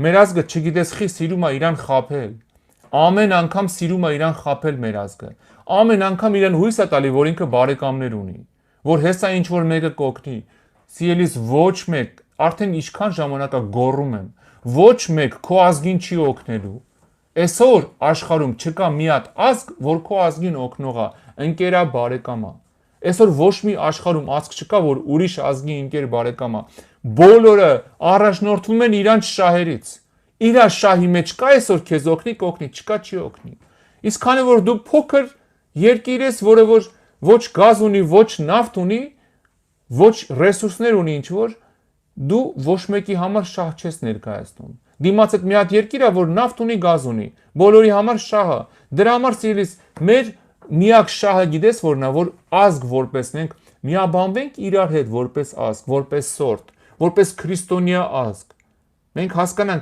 Մեր ազգը չգիտես խի սիրում է իրան խաբել։ Ամեն անգամ սիրում է իրան խաբել մեր ազգը։ Ամեն անգամ իրան հույս է տալի, որ ինքը բարեկամներ ունի, որ հեսա ինչ որ մեկը կօգնի։ Սիրելիս ոչ մեկ, արդեն ինչքան ժամանակ է գոռում եմ, ոչ մեկ քո ազգին չի օգնելու։ Այսօր աշխարհում չկա մի հատ ազգ, որ քո ազգին օգնող է, ընկերա բարեկամ է։ Այսօր ոչ մի աշխարհում ազգ չկա, որ ուրիշ ազգի ընկեր բարեկամ է։ Բոլորը առաջնորդվում են իրանց շահերից։ Իրա շահի մեջ կա այսօր քեզ օգնի, կօգնի, չկա չի օգնի։ Իսկ քանի որ դու փոքր երկիր ես, որը որ ոչ գազ ունի, ոչ նավթ ունի, ոչ ռեսուրսներ ունի ինչ որ, դու ոչ մեկի համար շահ չես ներկայացնում։ Դիմաց այդ մի հատ երկիր է, որ նավթ ունի, գազ ունի, բոլորի համար շահը։ Դրա համար սիրելիս, մեր միակ շահը գիտես որն է, որ ազգ որպես մենք միաբանվենք իրար հետ որպես ազգ, որպես սորտ, որպես քրիստոնյա ազգ։ Մենք հասկանանք,